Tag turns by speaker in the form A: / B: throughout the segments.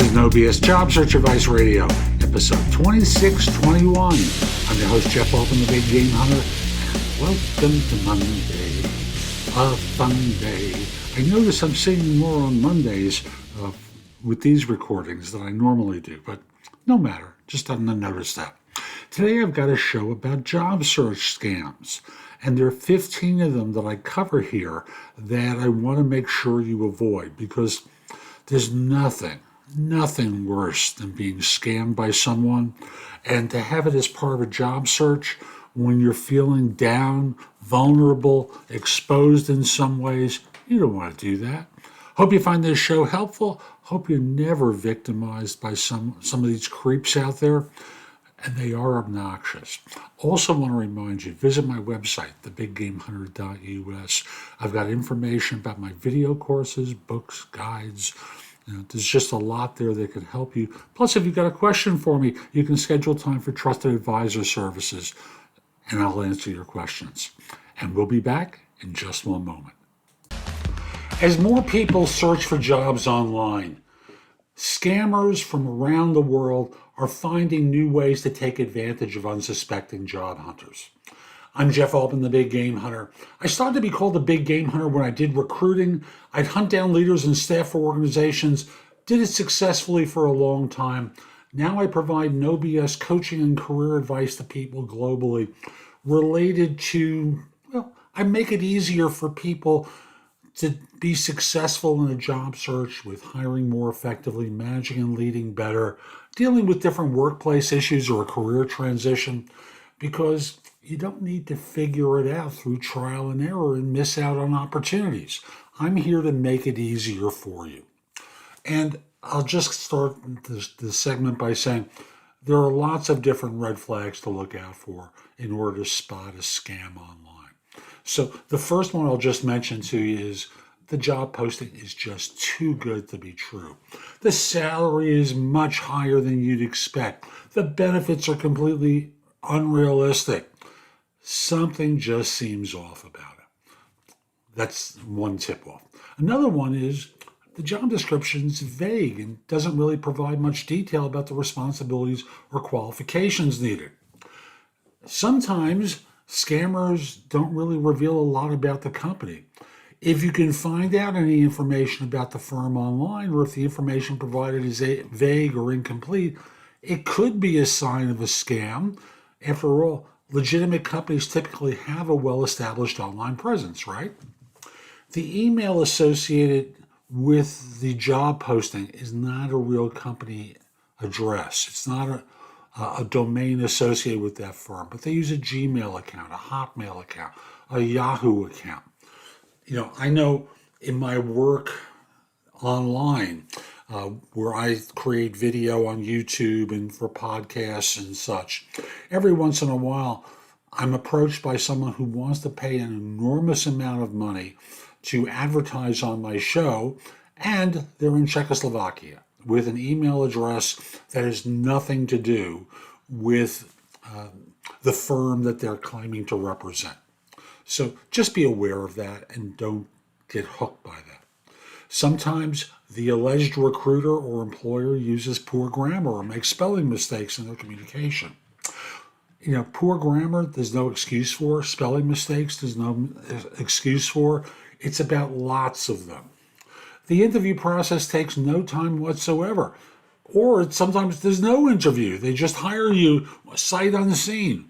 A: is No BS Job Search Advice Radio, episode 2621. I'm your host, Jeff Altman, the Big Game Hunter, and welcome to Monday, a fun day. I notice I'm singing more on Mondays with these recordings than I normally do, but no matter, just having to notice that. Today I've got a show about job search scams, and there are 15 of them that I cover here that I want to make sure you avoid, because there's nothing worse than being scammed by someone, and to have it as part of a job search when you're feeling down, vulnerable, exposed in some ways, you don't want to do that. Hope you find this show helpful. Hope you're never victimized by some of these creeps out there, and they are obnoxious. Also want to remind you, visit my website, thebiggamehunter.us. I've got information about my video courses, books, guides. There's just a lot there that can help you. Plus, if you've got a question for me, you can schedule time for Trusted Advisor Services, and I'll answer your questions. And we'll be back in just one moment. As more people search for jobs online, scammers from around the world are finding new ways to take advantage of unsuspecting job hunters. I'm Jeff Altman, the Big Game Hunter. I started to be called the Big Game Hunter when I did recruiting. I'd hunt down leaders and staff for organizations, did it successfully for a long time. Now I provide no BS coaching and career advice to people globally related to, I make it easier for people to be successful in a job search with hiring more effectively, managing and leading better, dealing with different workplace issues or a career transition, because you don't need to figure it out through trial and error and miss out on opportunities. I'm here to make it easier for you. And I'll just start this segment by saying there are lots of different red flags to look out for in order to spot a scam online. So the first one I'll just mention to you is the job posting is just too good to be true. The salary is much higher than you'd expect. The benefits are completely unrealistic. Something just seems off about it. That's one tip-off. Another one is the job description is vague and doesn't really provide much detail about the responsibilities or qualifications needed. Sometimes scammers don't really reveal a lot about the company. If you can find out any information about the firm online, or if the information provided is vague or incomplete, it could be a sign of a scam. After all, legitimate companies typically have a well-established online presence, right? The email associated with the job posting is not a real company address. It's not a domain associated with that firm, but they use a Gmail account, a Hotmail account, a Yahoo account. I know in my work online, where I create video on YouTube and for podcasts and such, every once in a while, I'm approached by someone who wants to pay an enormous amount of money to advertise on my show, and they're in Czechoslovakia with an email address that has nothing to do with the firm that they're claiming to represent. So just be aware of that and don't get hooked by that. Sometimes the alleged recruiter or employer uses poor grammar or makes spelling mistakes in their communication. Poor grammar, there's no excuse for. Spelling mistakes, there's no excuse for. It's about lots of them. The interview process takes no time whatsoever. Or sometimes there's no interview. They just hire you sight unseen.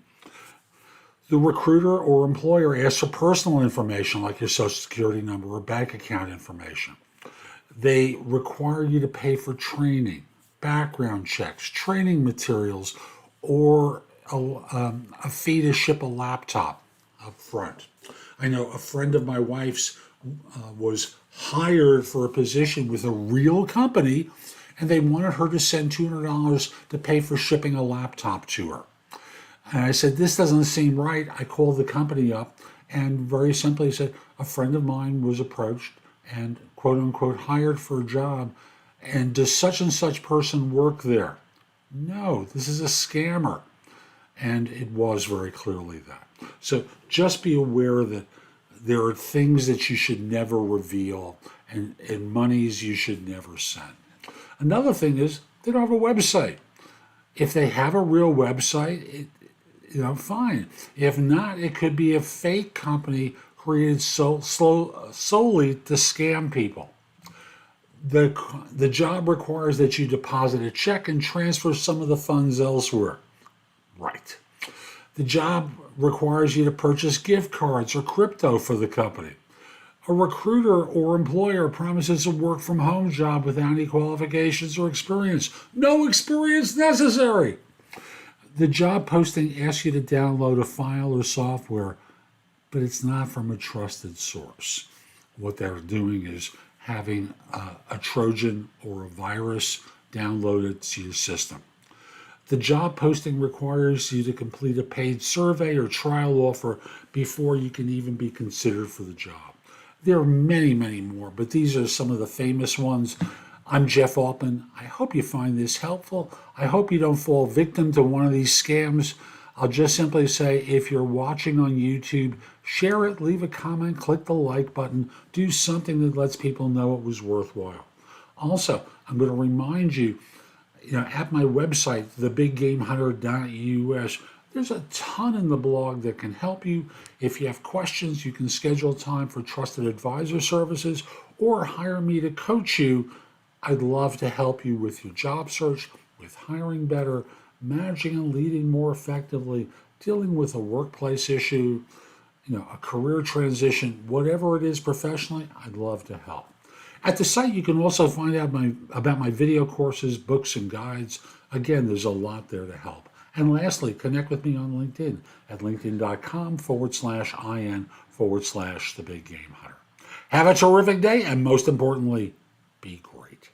A: The recruiter or employer asks for personal information like your social security number or bank account information. They require you to pay for training, background checks, training materials, or a fee to ship a laptop up front. I know a friend of my wife's was hired for a position with a real company, and they wanted her to send $200 to pay for shipping a laptop to her. And I said, this doesn't seem right. I called the company up and very simply said, a friend of mine was approached and quote unquote hired for a job, and does such and such person work there? No, this is a scammer. And it was very clearly that. So just be aware that there are things that you should never reveal and monies you should never send. Another thing is they don't have a website. If they have a real website, fine. If not, it could be a fake company created solely to scam people. The job requires that you deposit a check and transfer some of the funds elsewhere. Right. The job requires you to purchase gift cards or crypto for the company. A recruiter or employer promises a work from home job without any qualifications or experience. No experience necessary. The job posting asks you to download a file or software, but it's not from a trusted source. What they're doing is having a Trojan or a virus downloaded to your system. The job posting requires you to complete a paid survey or trial offer before you can even be considered for the job. There are many, many more, but these are some of the famous ones. I'm Jeff Altman. I hope you find this helpful. I hope you don't fall victim to one of these scams. I'll just simply say, if you're watching on YouTube, share it, leave a comment, click the like button, do something that lets people know it was worthwhile. Also, I'm going to remind you, at my website, thebiggamehunter.us, there's a ton in the blog that can help you. If you have questions, you can schedule time for trusted advisor services or hire me to coach you. I'd love to help you with your job search, with hiring better, managing and leading more effectively, dealing with a workplace issue, a career transition, whatever it is professionally, I'd love to help. At the site, you can also find out about my video courses, books, and guides. Again, there's a lot there to help. And lastly, connect with me on LinkedIn at linkedin.com/IN/The Big Game Hunter. Have a terrific day, and most importantly, be great.